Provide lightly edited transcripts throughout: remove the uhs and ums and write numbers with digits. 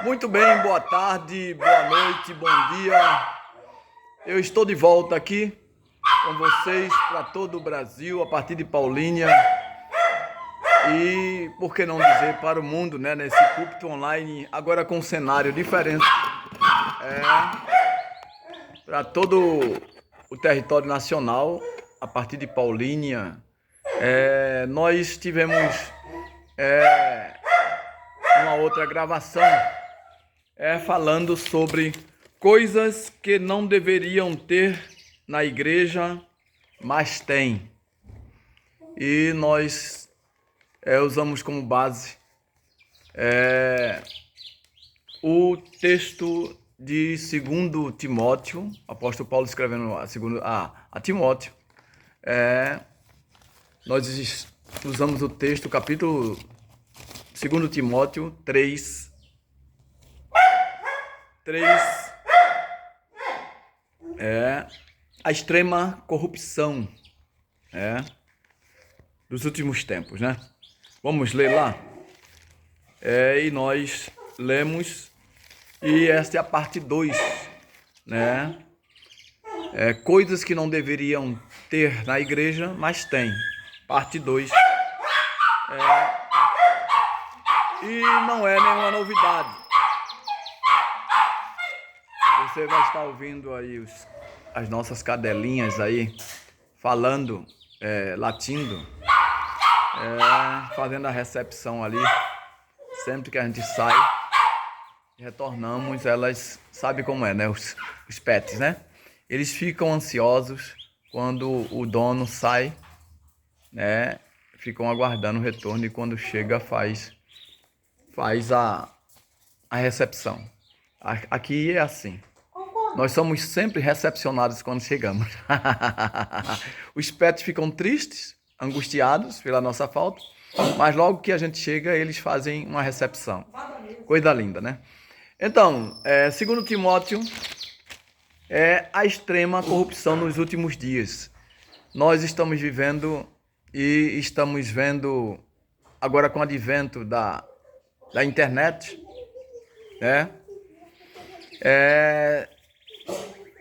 Muito bem, boa tarde, boa noite, bom dia. Eu estou de volta aqui com vocês para todo o Brasil, a partir de Paulínia e, por que não dizer, para o mundo, né? Nesse púlpito online, agora com um cenário diferente, para todo o território nacional, a partir de Paulínia. Nós tivemos uma outra gravação falando sobre coisas que não deveriam ter na igreja, mas tem. E nós usamos como base o texto de 2 Timóteo, apóstolo Paulo escrevendo a Timóteo. Nós usamos o texto, capítulo 2 Timóteo 3, a extrema corrupção dos últimos tempos, né? Vamos ler lá? E nós lemos, e esta é a parte 2, né? Coisas que não deveriam ter na igreja, mas tem. Parte 2. E não é nenhuma novidade. Você vai estar ouvindo aí as nossas cadelinhas aí falando, latindo, fazendo a recepção ali. Sempre que a gente sai, retornamos, elas sabem como é, né? Os pets, né? Eles ficam ansiosos quando o dono sai, né? Ficam aguardando o retorno e quando chega faz a recepção. Aqui é assim. Nós somos sempre recepcionados quando chegamos. Os pets ficam tristes, angustiados pela nossa falta, mas logo que a gente chega, eles fazem uma recepção. Coisa linda, né? Então, 2 Timóteo é a extrema corrupção nos últimos dias. Nós estamos vivendo e estamos vendo agora com o advento da internet, né?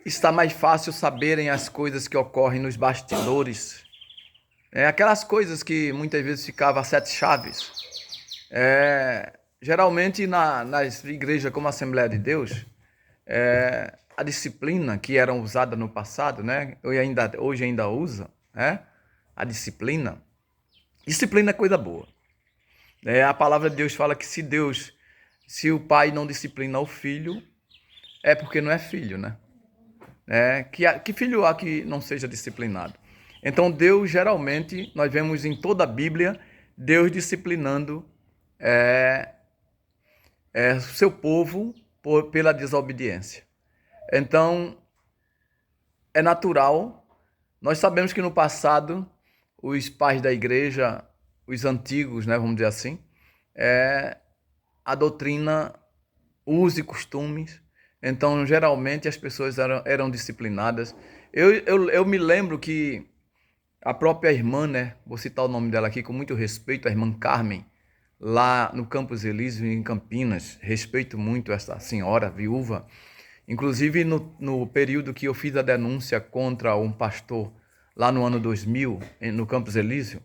Está mais fácil saberem as coisas que ocorrem nos bastidores. Aquelas coisas que muitas vezes ficavam a 7 chaves. Geralmente nas igrejas como a Assembleia de Deus, a disciplina que era usada no passado, né? Hoje ainda usa, a disciplina. Disciplina é coisa boa. A palavra de Deus fala que se o pai não disciplina o filho, é porque não é filho, né? Que filho há que não seja disciplinado? Então Deus, geralmente, nós vemos em toda a Bíblia, Deus disciplinando o seu povo pela desobediência. Então, é natural. Nós sabemos que no passado, os pais da igreja, os antigos, né, vamos dizer assim, a doutrina, usos e costumes. Então, geralmente, as pessoas eram disciplinadas. Eu me lembro que a própria irmã, né, vou citar o nome dela aqui com muito respeito, a irmã Carmen, lá no Campos Elíseos, em Campinas. Respeito muito essa senhora viúva. Inclusive, no período que eu fiz a denúncia contra um pastor, lá no ano 2000, no Campos Elíseos,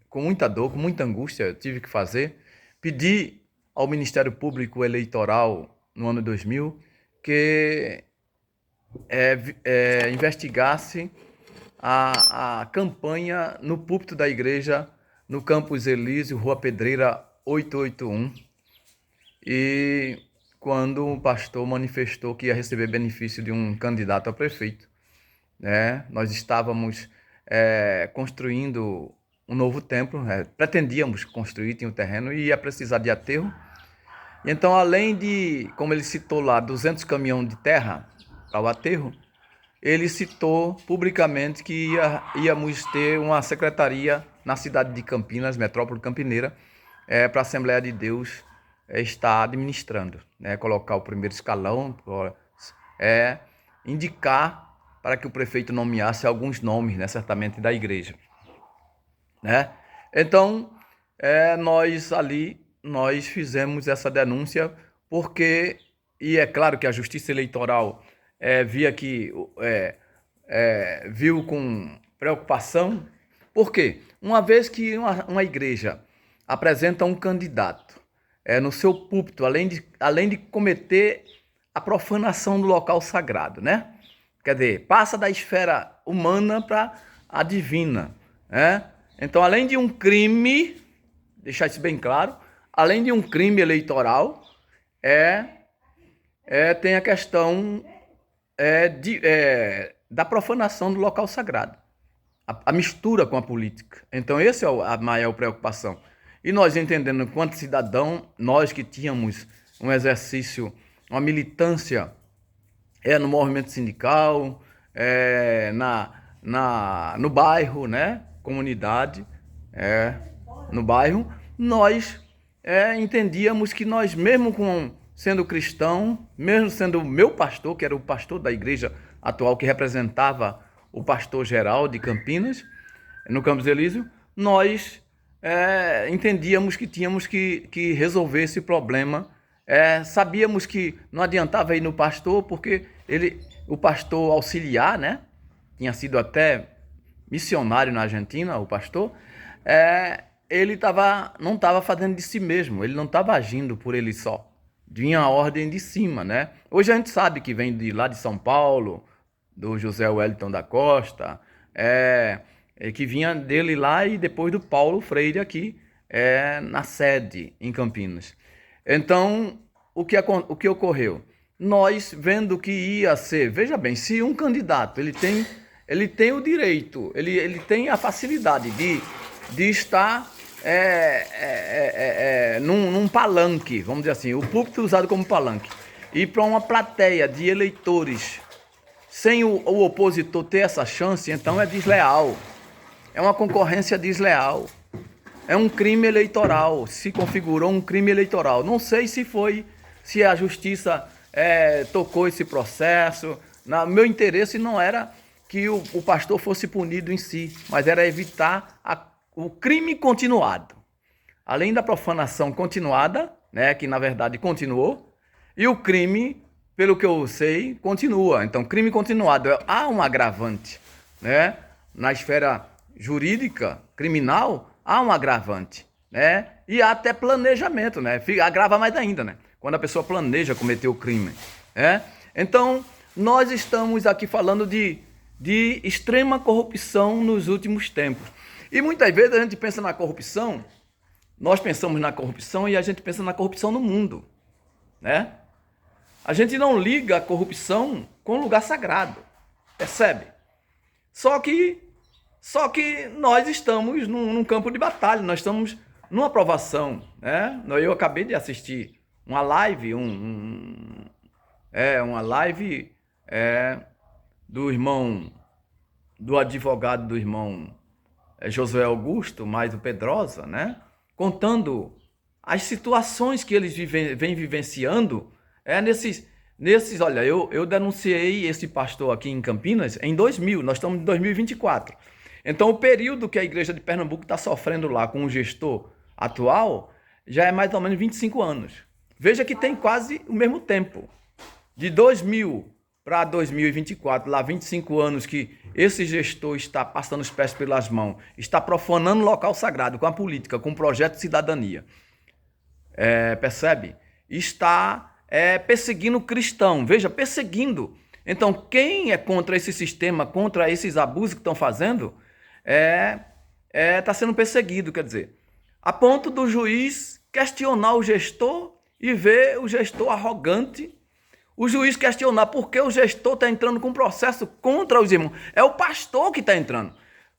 com muita dor, com muita angústia, eu tive que fazer. Pedi ao Ministério Público Eleitoral, no ano 2000, que investigasse a campanha no púlpito da igreja, no Campos Elíseos, Rua Pedreira 881, e quando o pastor manifestou que ia receber benefício de um candidato a prefeito, né? Nós estávamos construindo um novo templo, pretendíamos construir, tinha o terreno e ia precisar de aterro. Então, além de, como ele citou lá, 200 caminhões de terra para o aterro, ele citou publicamente que íamos ter uma secretaria na cidade de Campinas, metrópole campineira, para a Assembleia de Deus estar administrando, né? Colocar o primeiro escalão, indicar para que o prefeito nomeasse alguns nomes, né, certamente da igreja, né? Então, nós ali nós fizemos essa denúncia porque, e é claro que a Justiça Eleitoral viu com preocupação, por quê? Uma vez que uma igreja apresenta um candidato no seu púlpito, além de cometer a profanação do local sagrado, né? Quer dizer, passa da esfera humana para a divina, né? Então, além de um crime, deixar isso bem claro, além de um crime eleitoral, tem a questão da profanação do local sagrado, a mistura com a política. Então, essa é a maior preocupação. E nós entendendo, enquanto cidadão, nós que tínhamos um exercício, uma militância no movimento sindical, no bairro, né? Comunidade, no bairro, nós entendíamos que nós, mesmo sendo cristão, mesmo sendo o meu pastor, que era o pastor da igreja atual, que representava o pastor geral de Campinas, no Campos Elíseos, nós entendíamos que tínhamos que resolver esse problema. Sabíamos que não adiantava ir no pastor, porque o pastor auxiliar, né? Tinha sido até missionário na Argentina, o pastor, ele não estava fazendo de si mesmo, ele não estava agindo por ele só. Vinha a ordem de cima, né? Hoje a gente sabe que vem lá de São Paulo, do José Wellington da Costa, que vinha dele lá e depois do Paulo Freire aqui, na sede em Campinas. Então, o que ocorreu? Nós, vendo que ia ser, veja bem, se um candidato ele tem o direito, ele tem a facilidade de estar num palanque, vamos dizer assim, o púlpito usado como palanque, e para uma plateia de eleitores, sem o opositor ter essa chance, então é desleal, é uma concorrência desleal, é um crime eleitoral, se configurou um crime eleitoral. Não sei se a justiça tocou esse processo. Meu interesse não era que o pastor fosse punido em si, mas era evitar o crime continuado. Além da profanação continuada, né, que na verdade continuou, e o crime, pelo que eu sei, continua. Então, crime continuado, há um agravante, né? Na esfera jurídica, criminal, há um agravante, né? E há até planejamento, né? Agrava mais ainda, né? Quando a pessoa planeja cometer o crime, né? Então, nós estamos aqui falando de extrema corrupção nos últimos tempos. E muitas vezes a gente pensa na corrupção, nós pensamos na corrupção e a gente pensa na corrupção no mundo, né? A gente não liga a corrupção com lugar sagrado, percebe? Só que nós estamos num campo de batalha, nós estamos numa provação, né? Eu acabei de assistir uma live, uma live do advogado do irmão Josué Augusto, mais o Pedrosa, né? Contando as situações que eles vêm vivenciando olha, eu denunciei esse pastor aqui em Campinas em 2000, nós estamos em 2024. Então, o período que a igreja de Pernambuco está sofrendo lá com o gestor atual já é mais ou menos 25 anos. Veja que tem quase o mesmo tempo. De 2000 para 2024, lá 25 anos que esse gestor está passando os pés pelas mãos, está profanando o local sagrado com a política, com o projeto de cidadania. Percebe? Está perseguindo o cristão. Veja, perseguindo. Então, quem é contra esse sistema, contra esses abusos que estão fazendo, está sendo perseguido, quer dizer, a ponto do juiz questionar o gestor e ver o gestor arrogante, o juiz questionar por que o gestor está entrando com processo contra os irmãos. É o pastor que está entrando.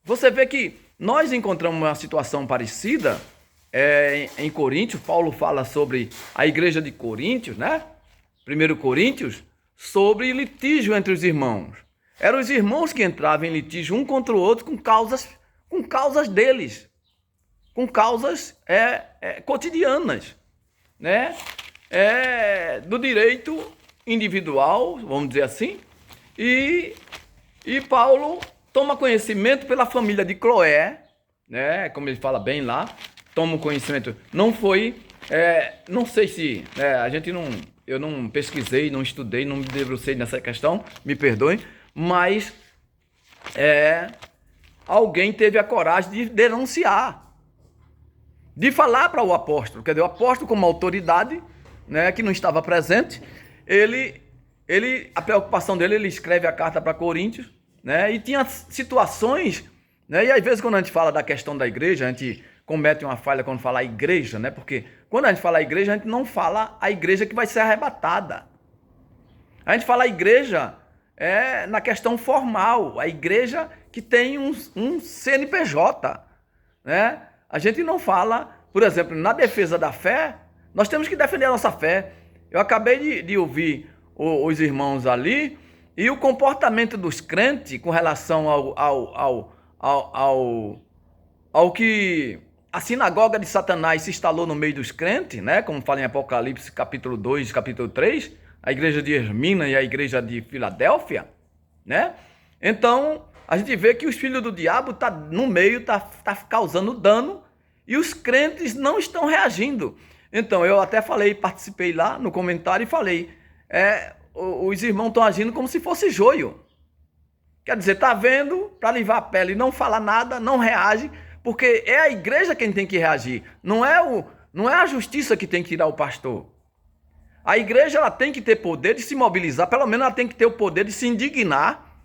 Você vê que nós encontramos uma situação parecida em Coríntios. Paulo fala sobre a igreja de Coríntios, né? 1 Coríntios, sobre litígio entre os irmãos. Eram os irmãos que entravam em litígio um contra o outro com causas deles, com causas cotidianas, né? Do direito individual, vamos dizer assim, e Paulo toma conhecimento pela família de Cloé, né? Como ele fala bem lá, toma conhecimento. Não foi Não sei se a gente não, eu não pesquisei, não estudei, não me debrucei nessa questão, me perdoem, mas alguém teve a coragem de denunciar, de falar para o apóstolo. Quer dizer, o apóstolo, como autoridade, né, que não estava presente, a preocupação dele, ele escreve a carta para Coríntios, né, e tinha situações, né, e às vezes quando a gente fala da questão da igreja, a gente comete uma falha quando fala igreja, né, porque quando a gente fala igreja, a gente não fala a igreja que vai ser arrebatada. A gente fala igreja na questão formal, a igreja que tem um CNPJ, né? A gente não fala, por exemplo, na defesa da fé, nós temos que defender a nossa fé. Eu acabei de ouvir os irmãos ali, e o comportamento dos crentes com relação ao que a sinagoga de Satanás se instalou no meio dos crentes, né? Como fala em Apocalipse capítulo 2, capítulo 3, a igreja de Esmirna e a igreja de Filadélfia, né? Então, a gente vê que os filhos do diabo tá no meio, tá causando dano, e os crentes não estão reagindo. Então, eu até falei, participei lá no comentário e falei, os irmãos estão agindo como se fosse joio. Quer dizer, tá vendo, para livrar a pele, não fala nada, não reage, porque é a igreja quem tem que reagir, não é a justiça que tem que tirar o pastor. A igreja, ela tem que ter poder de se mobilizar, pelo menos ela tem que ter o poder de se indignar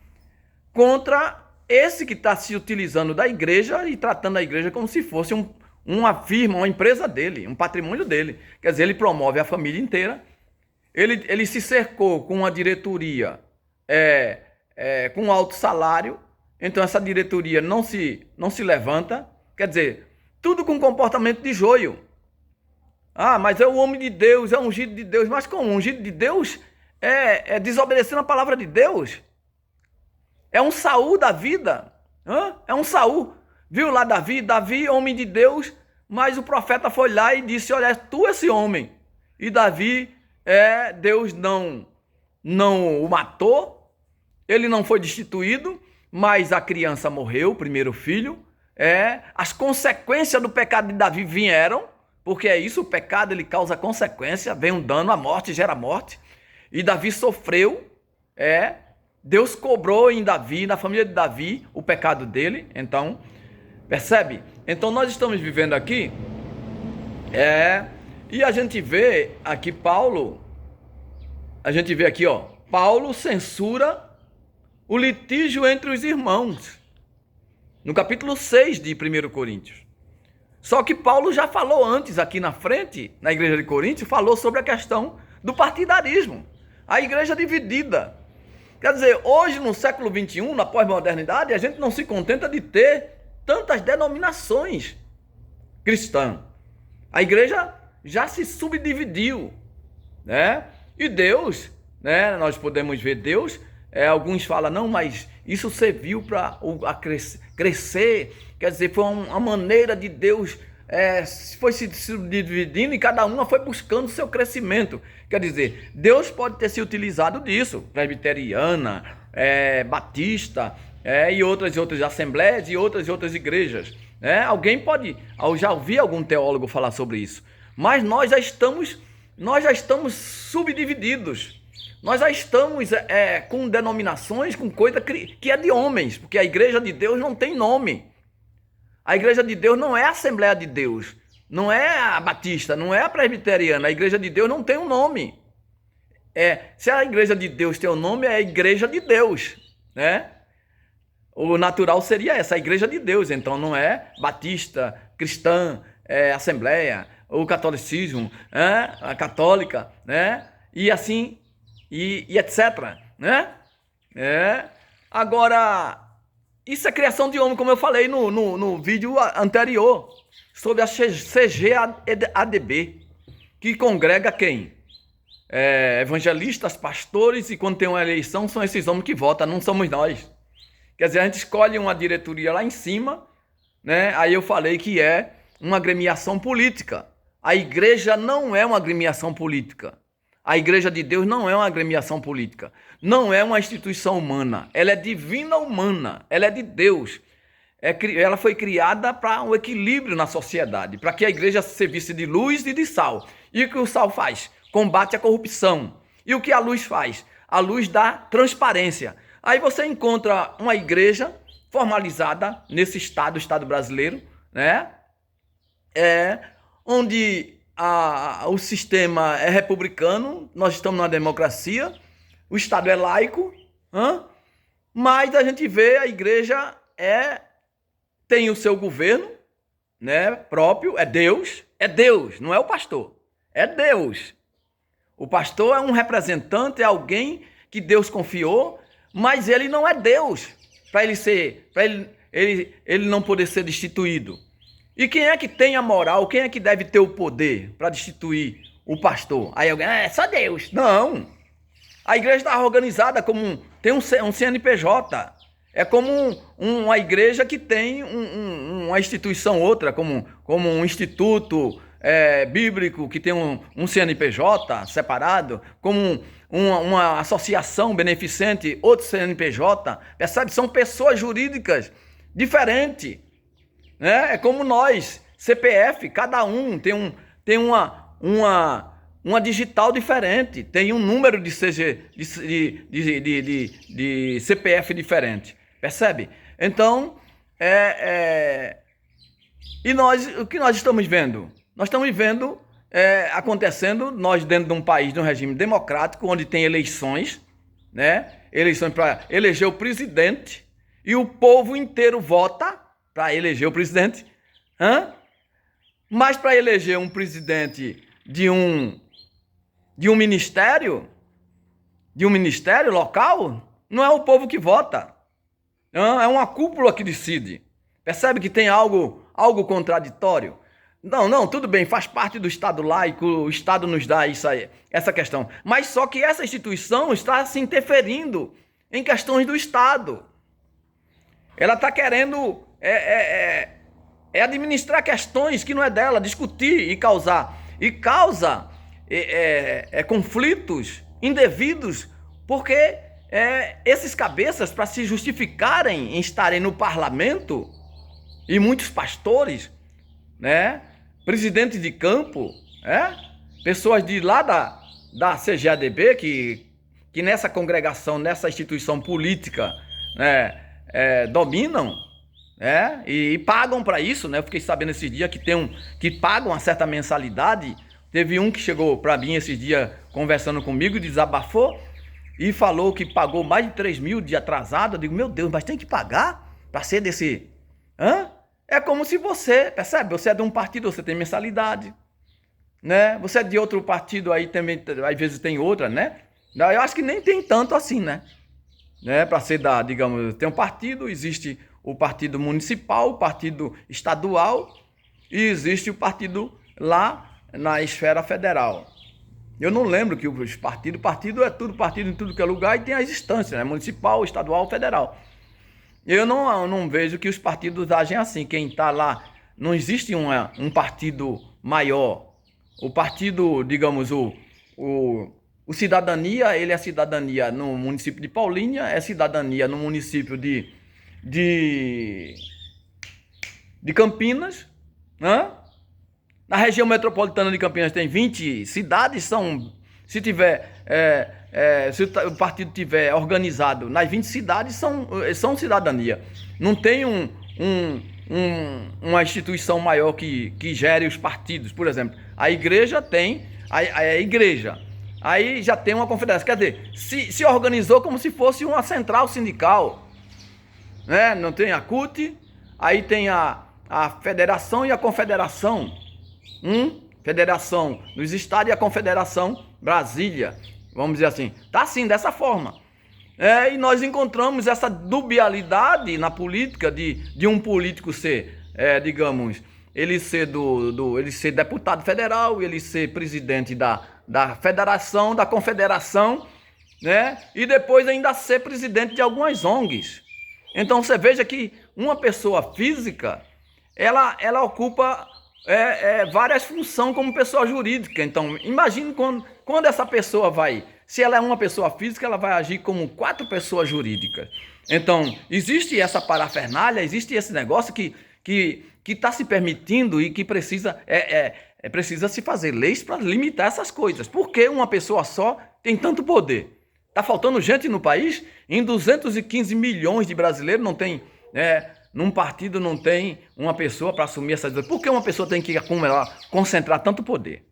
contra esse que está se utilizando da igreja e tratando a igreja como se fosse uma firma, uma empresa dele, um patrimônio dele. Quer dizer, ele promove a família inteira, ele se cercou com uma diretoria com alto salário, então essa diretoria não se levanta, quer dizer, tudo com comportamento de joio. Ah, mas é o homem de Deus, é ungido de Deus. Mas como ungido de Deus é desobedecendo a palavra de Deus? É um Saul da vida. É um Saul. Viu lá Davi, homem de Deus, mas o profeta foi lá e disse, olha, tu esse homem. E Davi, Deus não o matou, ele não foi destituído, mas a criança morreu, o primeiro filho. As consequências do pecado de Davi vieram, porque é isso, o pecado ele causa consequência, vem um dano, a morte gera morte. E Davi sofreu, Deus cobrou em Davi, na família de Davi, o pecado dele. Então, percebe? Então nós estamos vivendo aqui, e a gente vê aqui Paulo, Paulo censura o litígio entre os irmãos, no capítulo 6 de 1 Coríntios. Só que Paulo já falou antes aqui na frente, na igreja de Corinto, falou sobre a questão do partidarismo. A igreja dividida. Quer dizer, hoje no século XXI, na pós-modernidade, a gente não se contenta de ter tantas denominações cristãs. A igreja já se subdividiu, né? E Deus, né? Nós podemos ver Deus, alguns falam, não, mas isso serviu para crescer. Quer dizer, foi uma maneira de Deus, foi se dividindo e cada uma foi buscando o seu crescimento. Quer dizer, Deus pode ter se utilizado disso, presbiteriana, batista, e outras assembleias e outras igrejas. Alguém pode, eu já ouvi algum teólogo falar sobre isso, mas nós já estamos subdivididos. Nós já estamos com denominações, com coisa que é de homens, porque a igreja de Deus não tem nome. A igreja de Deus não é a Assembleia de Deus, não é a Batista, não é a Presbiteriana. A igreja de Deus não tem um nome. Se a igreja de Deus tem um nome, é a igreja de Deus, né? O natural seria essa, a igreja de Deus. Então não é Batista, cristã, Assembleia, o catolicismo, a católica, né? E assim, e etc, né? Agora, isso é criação de homem, como eu falei no vídeo anterior, sobre a CGADB, que congrega quem? Evangelistas, pastores, e quando tem uma eleição, são esses homens que votam, não somos nós. Quer dizer, a gente escolhe uma diretoria lá em cima, né? Aí eu falei que é uma agremiação política. A igreja não é uma agremiação política. A igreja de Deus não é uma agremiação política. Não é uma instituição humana. Ela é divina humana. Ela é de Deus. ela foi criada para um equilíbrio na sociedade, para que a igreja servisse de luz e de sal. E o que o sal faz? Combate a corrupção. E o que a luz faz? A luz dá transparência. Aí você encontra uma igreja formalizada nesse estado, o Estado brasileiro, né? Onde o sistema é republicano, nós estamos numa democracia, o Estado é laico, mas a gente vê a igreja tem o seu governo, né, próprio, é Deus, não é o pastor, é Deus. O pastor é um representante, é alguém que Deus confiou, mas ele não é Deus, para ele não poder ser destituído. E quem é que tem a moral, quem é que deve ter o poder para destituir o pastor? Aí alguém, é só Deus. Não. A igreja está organizada como tem um CNPJ. É como uma igreja que tem uma instituição outra, como um instituto bíblico que tem um CNPJ separado, como uma associação beneficente, outro CNPJ. Percebe? São pessoas jurídicas diferentes. É como nós, CPF, cada um tem uma digital diferente, tem um número de CPF diferente, percebe? Então, e o que nós estamos vendo? Nós estamos vendo acontecendo, nós dentro de um país, de um regime democrático, onde tem eleições, né? Eleições para eleger o presidente, e o povo inteiro vota para eleger o presidente, mas para eleger um presidente de um ministério local, não é o povo que vota, é uma cúpula que decide. Percebe que tem algo contraditório? Não, tudo bem, faz parte do Estado laico, o Estado nos dá essa questão, mas só que essa instituição está se interferindo em questões do Estado. Ela está querendo administrar questões que não é dela, discutir e causa conflitos indevidos, porque esses cabeças, para se justificarem em estarem no parlamento, e muitos pastores, né, presidentes de campo, pessoas de lá da CGADB, que nessa congregação, nessa instituição política, né, dominam, e pagam para isso, né? Eu fiquei sabendo esses dias que pagam uma certa mensalidade. Teve um que chegou para mim esses dias conversando comigo, desabafou e falou que pagou mais de 3 mil de atrasado. Eu digo, meu Deus, mas tem que pagar para ser desse... É como se você, percebe? Você é de um partido, você tem mensalidade, né? Você é de outro partido, aí também, às vezes tem outra, né? Eu acho que nem tem tanto assim, né? Para ser digamos, tem um partido, existe o partido municipal, o partido estadual e existe o partido lá na esfera federal. Eu não lembro que os partido é tudo partido em tudo que é lugar e tem as instâncias, né? Municipal, estadual, federal. Eu não vejo que os partidos agem assim. Quem está lá, não existe um partido maior. O partido, digamos, o Cidadania, ele é cidadania no município de Paulínia, é cidadania no município de Campinas, né? Na região metropolitana de Campinas tem 20 cidades, se o partido tiver organizado nas 20 cidades, são cidadania. Não tem uma instituição maior que gere os partidos. Por exemplo, a igreja tem a igreja. Aí já tem uma confederação, quer dizer, se organizou como se fosse uma central sindical, né? Não tem a CUT, aí tem a federação e a confederação, federação dos estados e a confederação Brasília, vamos dizer assim, tá assim, dessa forma. E nós encontramos essa dubialidade na política de um político ser, digamos, ele ser ele ser deputado federal, ele ser presidente da federação, da confederação, né? E depois ainda ser presidente de algumas ONGs. Então você veja que uma pessoa física, ela ocupa várias funções como pessoa jurídica. Então imagine quando essa pessoa se ela é uma pessoa física, ela vai agir como 4 pessoas jurídicas. Então, existe essa parafernália, existe esse negócio que está se permitindo e que precisa se fazer leis para limitar essas coisas. Por que uma pessoa só tem tanto poder? Está faltando gente no país? Em 215 milhões de brasileiros não tem... num partido não tem uma pessoa para assumir essas coisas. Por que uma pessoa tem que concentrar tanto poder?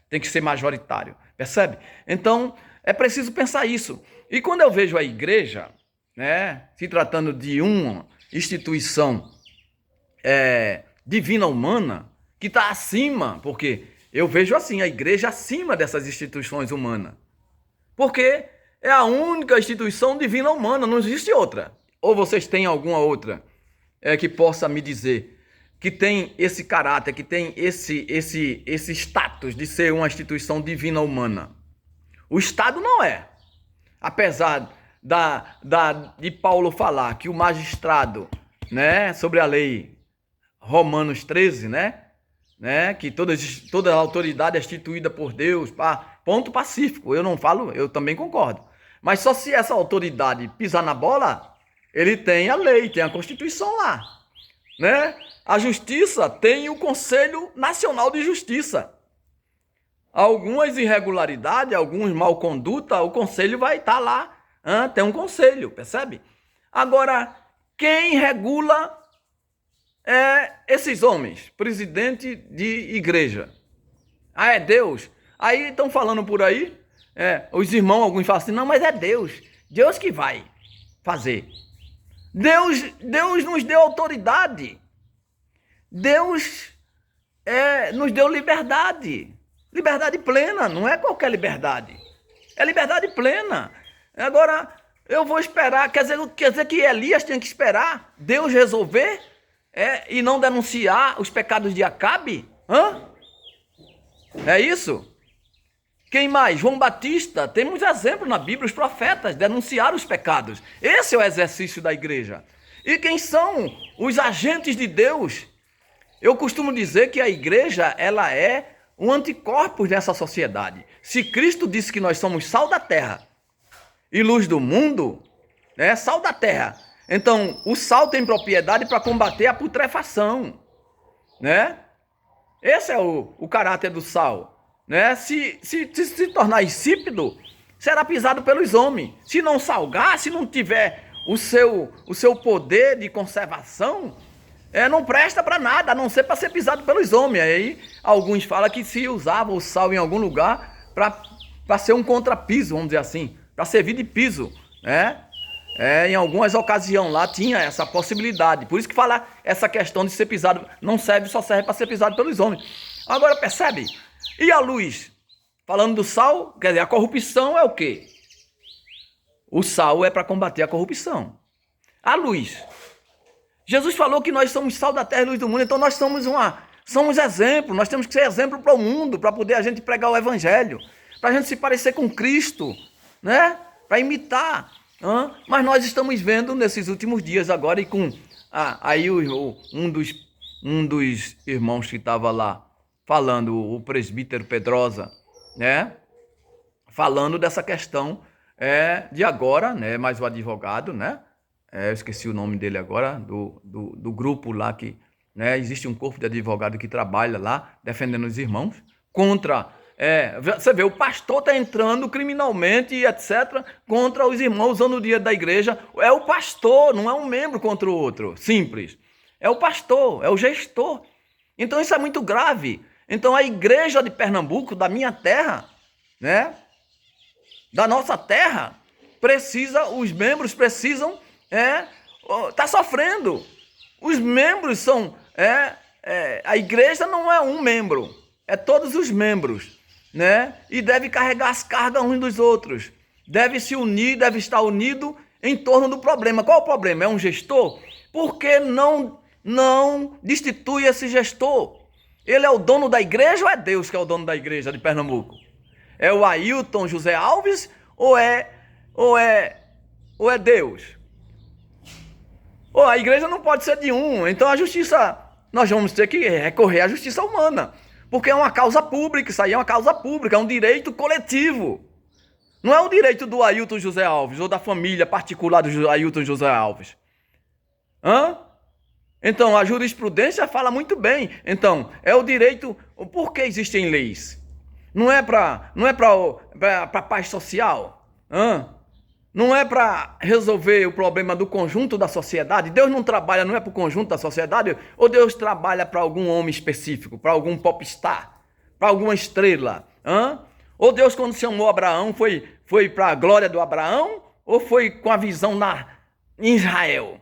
Tem que ser majoritário, percebe? Então, é preciso pensar isso. E quando eu vejo a igreja, se tratando de uma instituição divina humana, que está acima, porque eu vejo assim, a igreja acima dessas instituições humanas. Porque é a única instituição divina humana, não existe outra. Ou vocês têm alguma outra que possa me dizer que tem esse caráter, que tem esse status de ser uma instituição divina humana? O Estado não é. Apesar de Paulo falar que o magistrado, sobre a lei Romanos 13, que toda a autoridade é instituída por Deus, ponto pacífico. Eu não falo, eu também concordo. Mas só se essa autoridade pisar na bola, ele tem a lei, tem a Constituição lá, A justiça tem o Conselho Nacional de Justiça. Algumas irregularidades, alguns mal conduta, o conselho vai estar lá. Tem um conselho, percebe? Agora, quem regula esses homens, presidente de igreja? É Deus. Aí estão falando por aí, os irmãos, alguns falam assim, não, mas é Deus que vai fazer. Deus nos deu autoridade. Deus nos deu liberdade. Liberdade plena, não é qualquer liberdade. É liberdade plena. Agora, eu vou esperar, quer dizer que Elias tem que esperar Deus resolver e não denunciar os pecados de Acabe? É isso? Quem mais? João Batista. Temos exemplos na Bíblia, os profetas denunciaram os pecados. Esse é o exercício da igreja. E quem são os agentes de Deus? Eu costumo dizer que a igreja, ela é um anticorpo nessa sociedade. Se Cristo disse que nós somos sal da terra e luz do mundo, sal da terra. Então, o sal tem propriedade para combater a putrefação, Esse é o caráter do sal, Se tornar insípido, será pisado pelos homens. Se não salgar, se não tiver o seu poder de conservação, não presta para nada, a não ser para ser pisado pelos homens. Aí alguns falam que se usava o sal em algum lugar para ser um contrapiso, vamos dizer assim, para servir de piso, em algumas ocasiões lá tinha essa possibilidade. Por isso que fala essa questão de ser pisado, não serve, só serve para ser pisado pelos homens. Agora percebe? E a luz? Falando do sal, quer dizer, a corrupção é o quê? O sal é para combater a corrupção. A luz. Jesus falou que nós somos sal da terra e luz do mundo, então nós somos exemplo, nós temos que ser exemplo para o mundo, para poder a gente pregar o evangelho, para a gente se parecer com Cristo, para imitar. Mas nós estamos vendo nesses últimos dias agora, e com aí um dos irmãos que estava lá falando, o presbítero Pedrosa, falando dessa questão de agora, mais o advogado, eu esqueci o nome dele agora, do grupo lá que, existe um corpo de advogado que trabalha lá, defendendo os irmãos, contra, você vê, o pastor está entrando criminalmente e etc, contra os irmãos usando o dia da igreja. É o pastor, não é um membro contra o outro, simples. É o pastor, é o gestor. Então isso é muito grave. Então a igreja de Pernambuco, da minha terra, da nossa terra, os membros precisam tá sofrendo. Os membros são a igreja não é um membro, é todos os membros, e deve carregar as cargas uns dos outros, deve se unir, deve estar unido em torno do problema. Qual é o problema? É um gestor? Por que não destitui esse gestor? Ele é o dono da igreja ou é Deus que é o dono da igreja de Pernambuco? É o Ailton José Alves ou é Deus? A igreja não pode ser de um, então a justiça, nós vamos ter que recorrer à justiça humana, porque é uma causa pública, isso aí é uma causa pública, é um direito coletivo. Não é o direito do Ailton José Alves ou da família particular do Ailton José Alves. Hã? Então, a jurisprudência fala muito bem. Então, é o direito... Por que existem leis? Não é para paz social? Hã? Não é para resolver o problema do conjunto da sociedade? Deus não trabalha, não é para o conjunto da sociedade? Ou Deus trabalha para algum homem específico, para algum popstar, para alguma estrela? Hã? Ou Deus, quando chamou Abraão, foi para a glória do Abraão? Ou foi com a visão em Israel,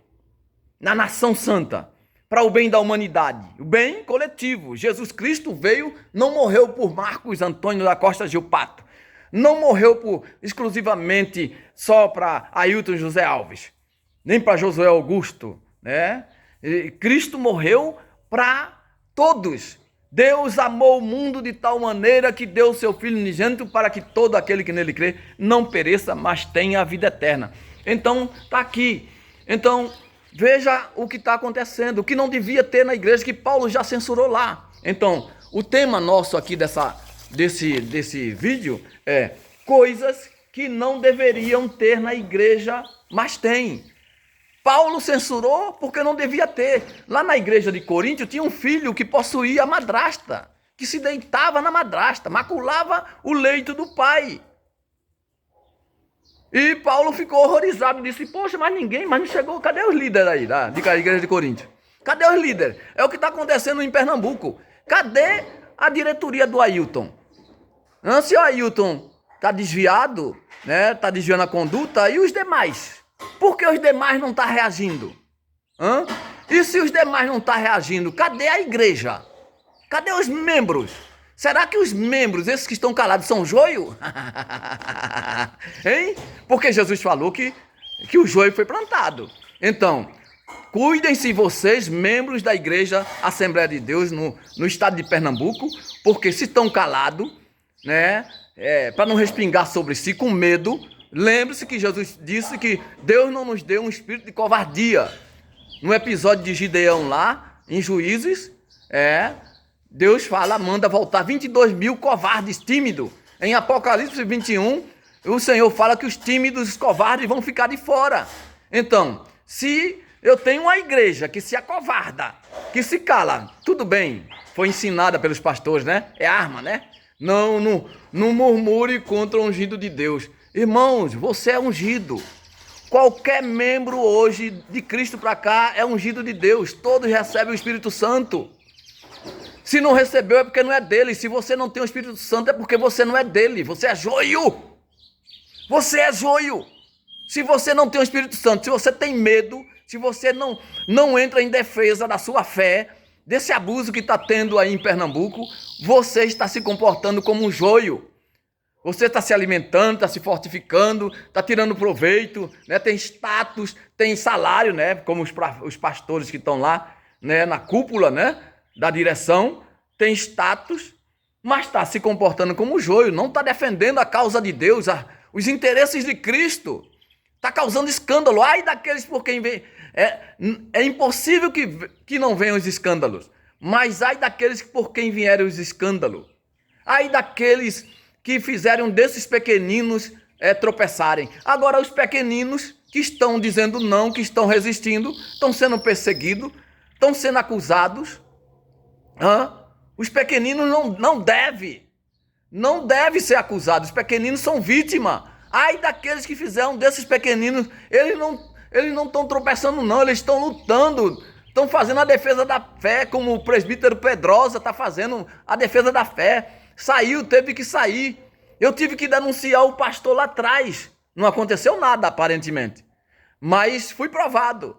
na nação santa, para o bem da humanidade, o bem coletivo? Jesus Cristo veio, não morreu por Marcos Antônio da Costa Gilpato. Não morreu exclusivamente só para Ailton José Alves, nem para Josué Augusto, né? Cristo morreu para todos. Deus amou o mundo de tal maneira que deu o seu Filho unigênito para que todo aquele que nele crê não pereça, mas tenha a vida eterna. Então, está aqui. Então, veja o que está acontecendo, o que não devia ter na igreja, que Paulo já censurou lá. Então, o tema nosso aqui desse vídeo é coisas que não deveriam ter na igreja, mas tem. Paulo censurou porque não devia ter. Lá na igreja de Coríntio tinha um filho que possuía a madrasta, que se deitava na madrasta, maculava o leito do pai. E Paulo ficou horrorizado, disse: poxa, mas não chegou, cadê os líderes aí da igreja de Coríntio? Cadê os líderes? É o que está acontecendo em Pernambuco. Cadê a diretoria do Ailton? Se o Ailton está desviado, né? Está desviando a conduta, e os demais? Por que os demais não estão reagindo? E se os demais não estão reagindo, cadê a igreja? Cadê os membros? Será que os membros, esses que estão calados, são joio? Hein? Porque Jesus falou que o joio foi plantado. Então, cuidem-se vocês, membros da Igreja Assembleia de Deus no estado de Pernambuco, porque se estão calados, né, para não respingar sobre si com medo, lembre-se que Jesus disse que Deus não nos deu um espírito de covardia. No episódio de Gideão lá, em Juízes, Deus manda voltar 22 mil covardes tímidos. Em Apocalipse 21, o Senhor fala que os tímidos, os covardes vão ficar de fora. Então, se eu tenho uma igreja que se acovarda, que se cala, tudo bem, foi ensinada pelos pastores, né? É arma, né? Não murmure contra o ungido de Deus. Irmãos, você é ungido. Qualquer membro hoje de Cristo para cá é ungido de Deus. Todos recebem o Espírito Santo. Se não recebeu é porque não é dele. Se você não tem o Espírito Santo é porque você não é dele. Você é joio. Você é joio. Se você não tem o Espírito Santo, se você tem medo, se você não entra em defesa da sua fé, desse abuso que está tendo aí em Pernambuco, você está se comportando como um joio. Você está se alimentando, está se fortificando, está tirando proveito, né? Tem status, tem salário, né? Como os pastores que estão lá, né? Na cúpula, né? Da direção, tem status, mas está se comportando como joio, não está defendendo a causa de Deus, os interesses de Cristo, está causando escândalo. Ai daqueles por quem vem, é impossível que não venham os escândalos, mas ai daqueles por quem vierem os escândalos, ai daqueles que fizeram desses pequeninos tropeçarem. Agora os pequeninos que estão dizendo não, que estão resistindo, estão sendo perseguidos, estão sendo acusados. Os pequeninos não devem ser acusados. Os pequeninos são vítimas. Ai daqueles que fizeram desses pequeninos, eles não estão tropeçando não, eles estão lutando, estão fazendo a defesa da fé, como o presbítero Pedrosa está fazendo a defesa da fé. Teve que sair. Eu tive que denunciar o pastor lá atrás. Não aconteceu nada aparentemente, mas fui provado,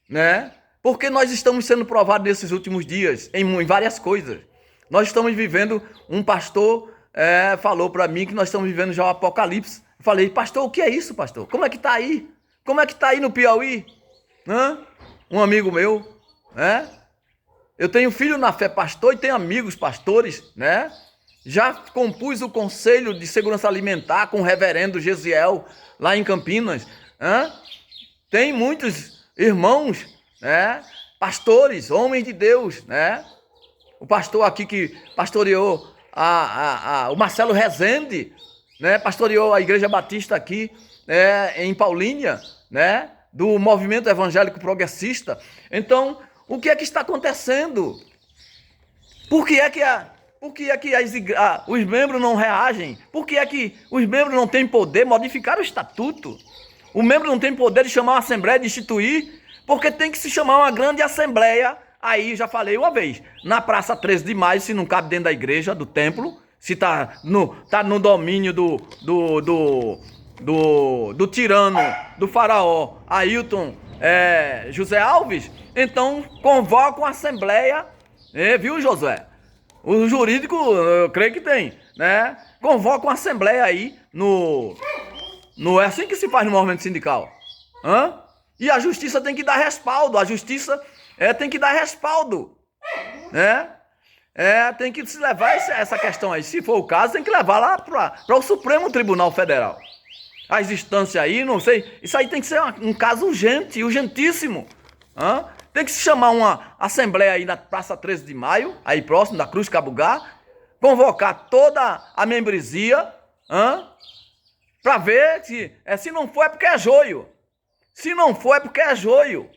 né? Porque nós estamos sendo provados nesses últimos dias, em várias coisas. Nós estamos vivendo, um pastor falou para mim que nós estamos vivendo já o Apocalipse. Eu falei: pastor, o que é isso, pastor? Como é que está aí? Como é que está aí no Piauí? Um amigo meu, né? Eu tenho filho na fé pastor e tenho amigos pastores, né? Já compus o Conselho de Segurança Alimentar com o reverendo Gesiel, lá em Campinas. Tem muitos irmãos, né? Pastores, homens de Deus, né? O pastor aqui que pastoreou o Marcelo Rezende, né? Pastoreou a Igreja Batista aqui, em Paulínia, né? Do movimento evangélico progressista. Então, o que é que está acontecendo? Por que é que, os membros não reagem? Por que é que os membros não têm poder de modificar o estatuto? O membro não tem poder de chamar uma assembleia, de instituir, porque tem que se chamar uma grande assembleia. Aí, já falei uma vez, na Praça 13 de Maio, se não cabe dentro da igreja, do templo, se tá no domínio do tirano, do faraó Ailton José Alves, então convoca uma assembleia, viu, Josué? O jurídico, eu creio que tem, né? Convoca uma assembleia aí é assim que se faz no movimento sindical. E a justiça tem que dar respaldo, a justiça tem que dar respaldo, né? Tem que se levar essa questão aí. Se for o caso, tem que levar lá para o Supremo Tribunal Federal. As instâncias aí, não sei. Isso aí tem que ser um caso urgente, urgentíssimo. Tem que se chamar uma assembleia aí na Praça 13 de Maio, aí próximo da Cruz Cabugá, convocar toda a membresia, para ver se não for é porque é joio. Se não for é porque é joio.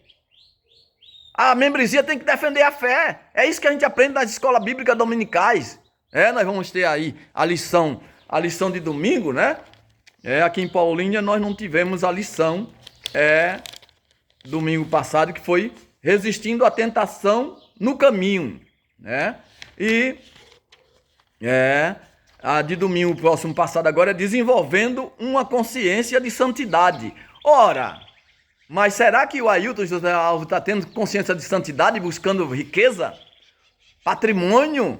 A membresia tem que defender a fé. É isso que a gente aprende nas escolas bíblicas dominicais. Nós vamos ter aí a lição de domingo, né? Aqui em Paulínia nós não tivemos a lição domingo passado, que foi resistindo à tentação no caminho, né? E a de domingo próximo passado agora é desenvolvendo uma consciência de santidade. Ora, mas será que o Ailton José Alves está tendo consciência de santidade, buscando riqueza, patrimônio,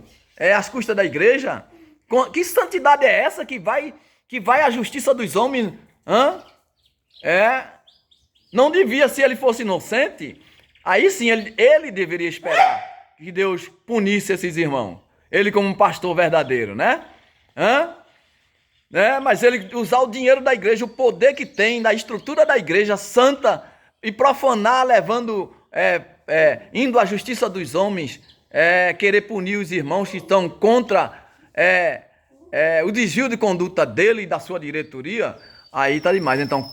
às custas da igreja? Que santidade é essa que vai à justiça dos homens? Não devia, se ele fosse inocente, aí sim ele deveria esperar que Deus punisse esses irmãos. Ele como um pastor verdadeiro, né? Mas ele usar o dinheiro da igreja, o poder que tem, da estrutura da igreja santa, e profanar, levando, indo à justiça dos homens, querer punir os irmãos que estão contra o desvio de conduta dele e da sua diretoria, aí tá demais. Então,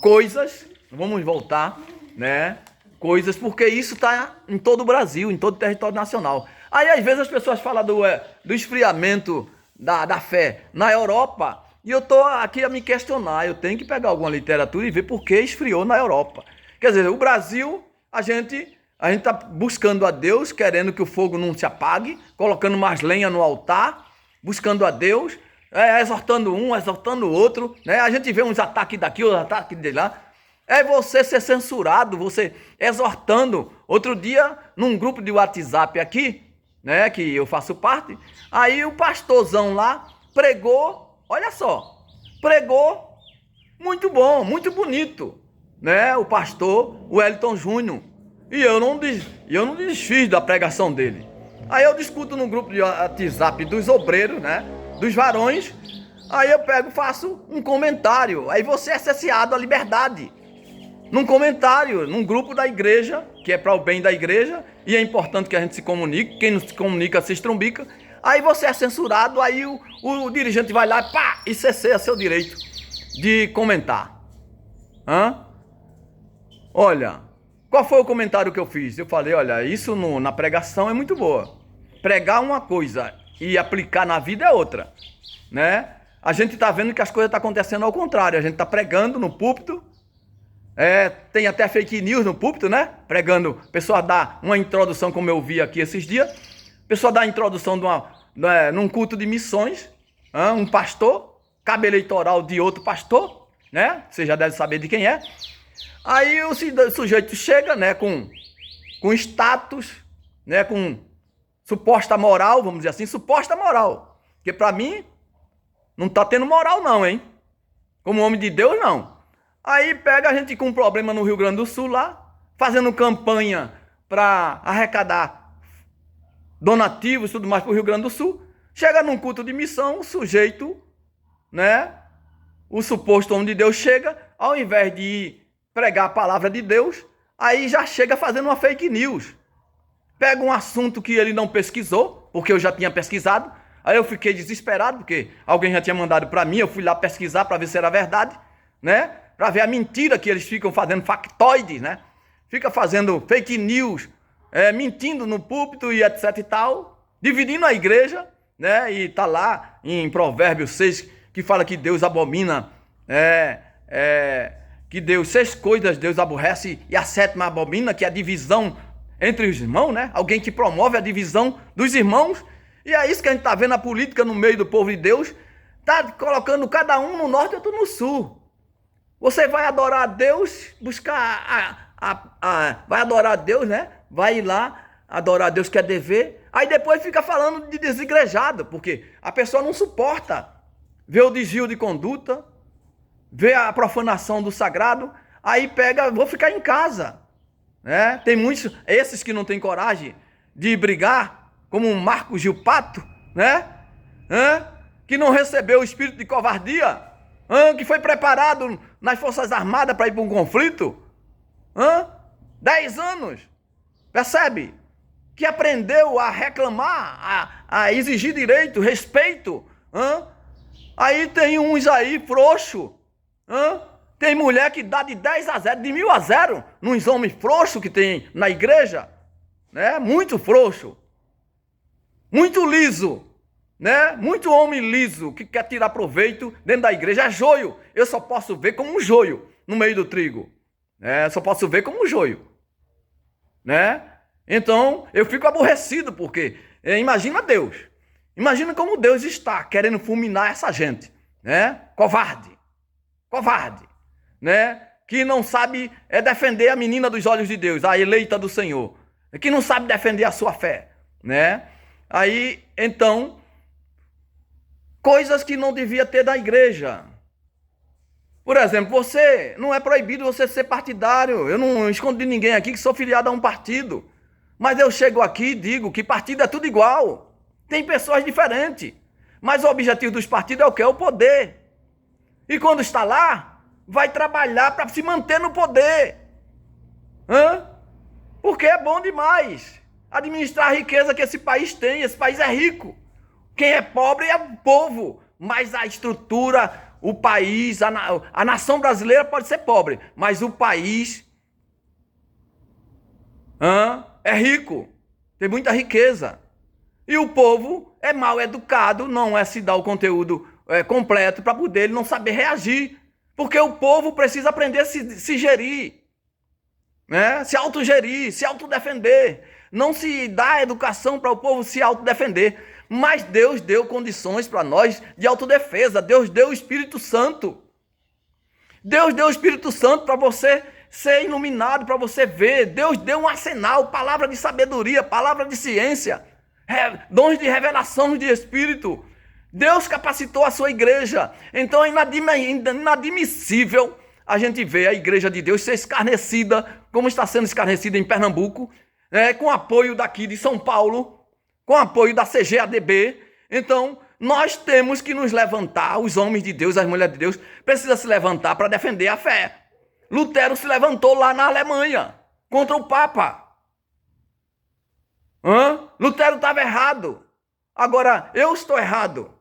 vamos voltar, né? Coisas, porque isso está em todo o Brasil, em todo o território nacional. Aí, às vezes, as pessoas falam do esfriamento da fé na Europa, e eu estou aqui a me questionar. Eu tenho que pegar alguma literatura e ver por que esfriou na Europa. Quer dizer, o Brasil, a gente está buscando a Deus, querendo que o fogo não se apague, colocando mais lenha no altar, buscando a Deus, exortando um, exortando o outro, né? A gente vê uns ataques daqui, uns ataques de lá. Você ser censurado, você exortando. Outro dia, num grupo de WhatsApp aqui, né, que eu faço parte, aí o pastorzão lá pregou, olha só, pregou muito bom, muito bonito, né, o pastor Wellington Júnior, e eu não desfiz da pregação dele. Aí eu discuto no grupo de WhatsApp dos obreiros, né, dos varões, aí eu faço um comentário, aí você é cerceado a liberdade. Num comentário, num grupo da igreja, que é para o bem da igreja, e é importante que a gente se comunique, quem não se comunica se estrumbica, aí você é censurado, aí o dirigente vai lá e cerceia seu direito de comentar. Olha, qual foi o comentário que eu fiz? Eu falei, olha, isso na pregação é muito boa. Pregar uma coisa e aplicar na vida é outra, né? A gente está vendo que as coisas estão acontecendo ao contrário, a gente está pregando no púlpito, tem até fake news no púlpito, né? Pregando, a pessoa dá uma introdução, como eu vi aqui esses dias, a pessoa dá a introdução num culto de missões, um pastor, cabo eleitoral de outro pastor, né? Você já deve saber de quem é. Aí o sujeito chega, né, com status, né, com suposta moral, vamos dizer assim, suposta moral. Porque para mim, não tá tendo moral não, hein? Como homem de Deus, não. Aí pega a gente com um problema no Rio Grande do Sul lá, fazendo campanha para arrecadar donativos e tudo mais para o Rio Grande do Sul. Chega num culto de missão, o sujeito, né, o suposto homem de Deus chega, ao invés de ir pregar a palavra de Deus, aí já chega fazendo uma fake news. Pega um assunto que ele não pesquisou, porque eu já tinha pesquisado. Aí eu fiquei desesperado, porque alguém já tinha mandado para mim, eu fui lá pesquisar para ver se era verdade, né? Para ver a mentira que eles ficam fazendo, factoides, né? Fica fazendo fake news, mentindo no púlpito e etc e tal, dividindo a igreja, né? E tá lá em Provérbios 6, que fala que Deus abomina, que Deus, 6 coisas Deus aborrece e a 7ª abomina, que é a divisão entre os irmãos, né? Alguém que promove a divisão dos irmãos. E é isso que a gente tá vendo, a política no meio do povo de Deus, tá colocando cada um no norte e outro no sul. Você vai adorar a Deus, buscar vai adorar a Deus, né? Vai ir lá, adorar a Deus, quer dever. Aí depois fica falando de desigrejado, porque a pessoa não suporta ver o desvio de conduta, ver a profanação do sagrado, aí pega, vou ficar em casa, né? Tem muitos, esses que não têm coragem de brigar, como o Marcos Gilpato, né? Que não recebeu o espírito de covardia, que foi preparado nas Forças Armadas para ir para um conflito, 10 anos, percebe? Que aprendeu a reclamar, a exigir direito, respeito, Aí tem uns aí frouxo, tem mulher que dá de 10-0, de 1000-0, nos homens frouxos que tem na igreja, né? Muito frouxo, muito liso, né? Muito homem liso que quer tirar proveito dentro da igreja. É joio. Eu só posso ver como um joio no meio do trigo, né? Só posso ver como um joio, né? Então eu fico aborrecido, porque imagina Deus, imagina como Deus está querendo fulminar essa gente, né? Covarde, né? Que não sabe defender a menina dos olhos de Deus, a eleita do Senhor, que não sabe defender a sua fé, né? Aí, então, coisas que não devia ter da igreja. Por exemplo, você, não é proibido você ser partidário. Eu não escondo de ninguém aqui que sou filiado a um partido. Mas eu chego aqui e digo que partido é tudo igual. Tem pessoas diferentes. Mas o objetivo dos partidos é o quê? É o poder. E quando está lá, vai trabalhar para se manter no poder. Porque é bom demais administrar a riqueza que esse país tem. Esse país é rico. Quem é pobre é o povo. Mas a estrutura, o país, a nação brasileira pode ser pobre. Mas o país é rico. Tem muita riqueza. E o povo é mal educado, não se dá o conteúdo completo para poder ele não saber reagir. Porque o povo precisa aprender a se gerir, né? Se autogerir, se autodefender. Não se dá educação para o povo se autodefender. Mas Deus deu condições para nós de autodefesa. Deus deu o Espírito Santo. Deus deu o Espírito Santo para você ser iluminado, para você ver. Deus deu um arsenal, palavra de sabedoria, palavra de ciência, dons de revelação de Espírito. Deus capacitou a sua igreja. Então é inadmissível a gente ver a igreja de Deus ser escarnecida, como está sendo escarnecida em Pernambuco, com apoio daqui de São Paulo, com apoio da CGADB. Então, nós temos que nos levantar, os homens de Deus, as mulheres de Deus, precisam se levantar para defender a fé. Lutero se levantou lá na Alemanha, contra o Papa. Lutero estava errado. Agora, eu estou errado.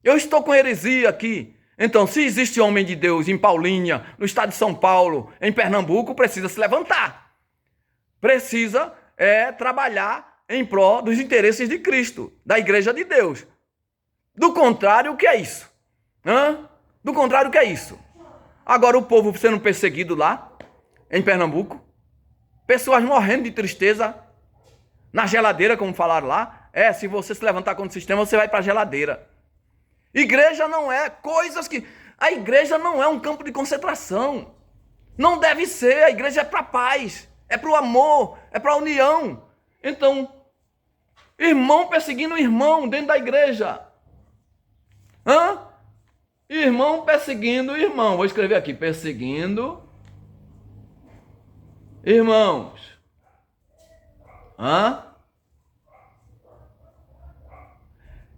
Eu estou com heresia aqui. Então, se existe homem de Deus em Paulínia, no estado de São Paulo, em Pernambuco, precisa se levantar. Precisa trabalhar em prol dos interesses de Cristo, da igreja de Deus. Do contrário, o que é isso? Do contrário, o que é isso? Agora o povo sendo perseguido lá, em Pernambuco, pessoas morrendo de tristeza, na geladeira, como falaram lá. Se você se levantar contra o sistema, você vai para a geladeira. Igreja não é coisas que... A igreja não é um campo de concentração. Não deve ser. A igreja é para a paz, é para o amor, é para a união. Então, irmão perseguindo irmão dentro da igreja. Irmão perseguindo irmão. Vou escrever aqui, perseguindo irmãos.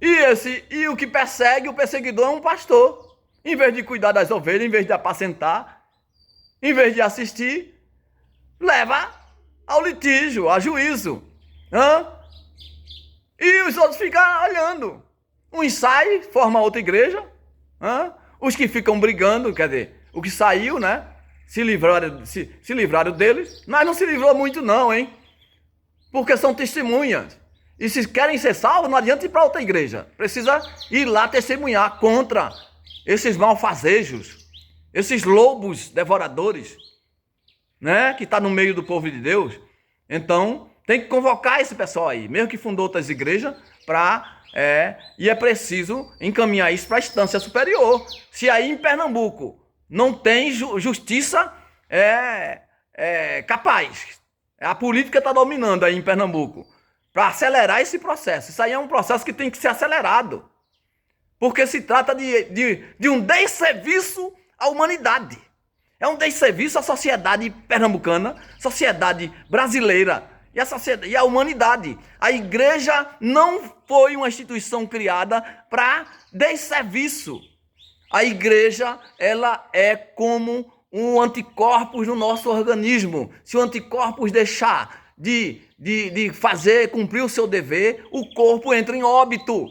E o que persegue, o perseguidor é um pastor. Em vez de cuidar das ovelhas, em vez de apacentar, em vez de assistir, leva ao litígio, a juízo. E os outros ficam olhando. Uns saem, formam outra igreja. Os que ficam brigando, quer dizer, o que saiu, né? Se livraram deles. Mas não se livrou muito não, hein? Porque são testemunhas. E se querem ser salvos, não adianta ir para outra igreja. Precisa ir lá testemunhar contra esses malfazejos, esses lobos devoradores, né? Que está no meio do povo de Deus. Então, tem que convocar esse pessoal aí, mesmo que fundou outras igrejas, e é preciso encaminhar isso para a instância superior. Se aí em Pernambuco não tem justiça capaz, a política está dominando aí em Pernambuco, para acelerar esse processo. Isso aí é um processo que tem que ser acelerado, porque se trata de um desserviço à humanidade. É um desserviço à sociedade pernambucana, sociedade brasileira e a humanidade. A igreja não foi uma instituição criada para desserviço. A igreja, ela é como um anticorpos no nosso organismo. Se o anticorpos deixar de cumprir o seu dever, o corpo entra em óbito.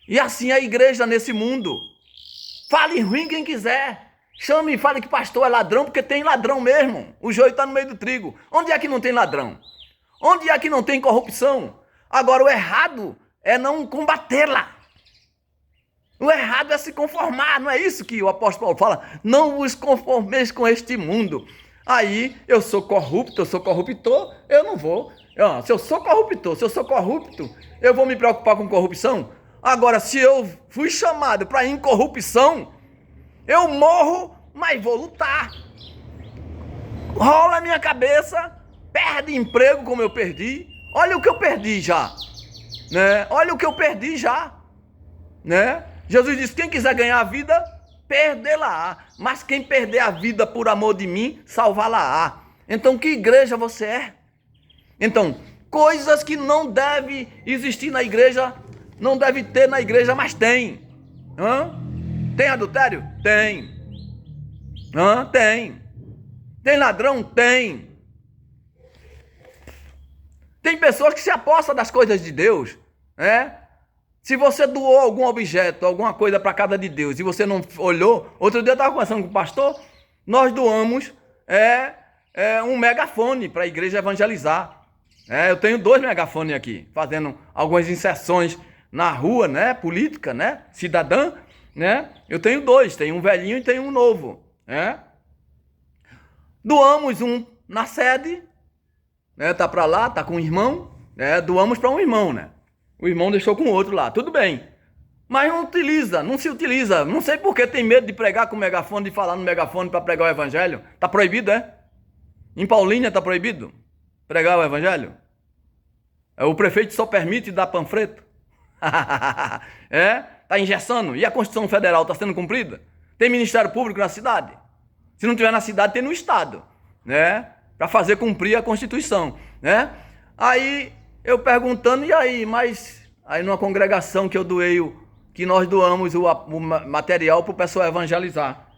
E assim é a igreja nesse mundo. Fale ruim quem quiser. Chame e fale que pastor é ladrão, porque tem ladrão mesmo. O joio está no meio do trigo. Onde é que não tem ladrão? Onde é que não tem corrupção? Agora, o errado é não combatê-la. O errado é se conformar. Não é isso que o apóstolo Paulo fala? Não vos conformeis com este mundo. Aí, eu sou corrupto, eu sou corruptor, eu não vou. Se eu sou corruptor, se eu sou corrupto, eu vou me preocupar com corrupção? Agora, se eu fui chamado para incorrupção, eu morro, mas vou lutar. Rola a minha cabeça, perde emprego como eu perdi. Olha o que eu perdi já, né? Olha o que eu perdi já, né? Jesus disse, quem quiser ganhar a vida, perdê-la-á. Mas quem perder a vida por amor de mim, salvá-la-á. Então, que igreja você é? Então, coisas que não devem existir na igreja, não deve ter na igreja, mas tem. Tem adultério? Tem. Tem. Tem ladrão? Tem. Tem pessoas que se apossam das coisas de Deus, né? Se você doou algum objeto, alguma coisa para a casa de Deus e você não olhou, outro dia eu estava conversando com o pastor, nós doamos um megafone para a igreja evangelizar. Eu tenho 2 megafones aqui, fazendo algumas inserções na rua, né? Política, né? Cidadã, né? Eu tenho 2, tenho um velhinho e tenho um novo, né? Doamos um na sede, né? Tá para lá, tá com um irmão, né? Doamos para um irmão, né? O irmão deixou com o outro lá, tudo bem. Mas não se utiliza. Não sei por que tem medo de pregar com o megafone, de falar no megafone para pregar o evangelho. Tá proibido, é? Em Paulínia tá proibido pregar o evangelho? O prefeito só permite dar panfleto. Tá engessando. E a Constituição Federal está sendo cumprida? Tem Ministério Público na cidade? Se não tiver na cidade, tem no Estado, né? Para fazer cumprir a Constituição, né? Aí eu perguntando, e aí? Mas aí numa congregação que eu doei, que nós doamos o material para o pessoal evangelizar,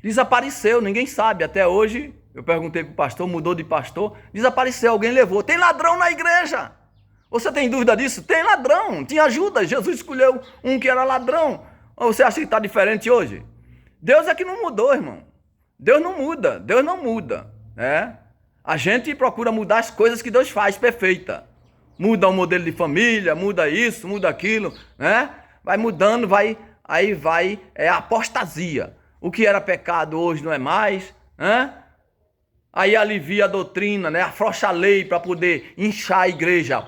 desapareceu, ninguém sabe. Até hoje, eu perguntei para o pastor, mudou de pastor, desapareceu, alguém levou. Tem ladrão na igreja. Você tem dúvida disso? Tem ladrão, tinha Judas, Jesus escolheu um que era ladrão. Ou você acha que está diferente hoje? Deus é que não mudou, irmão. Deus não muda, né? A gente procura mudar as coisas que Deus faz perfeita. Muda o modelo de família, muda isso, muda aquilo, né? Vai mudando, aí vai a apostasia. O que era pecado hoje não é mais, né? Aí alivia a doutrina, né? Afrouxa a lei para poder inchar a igreja,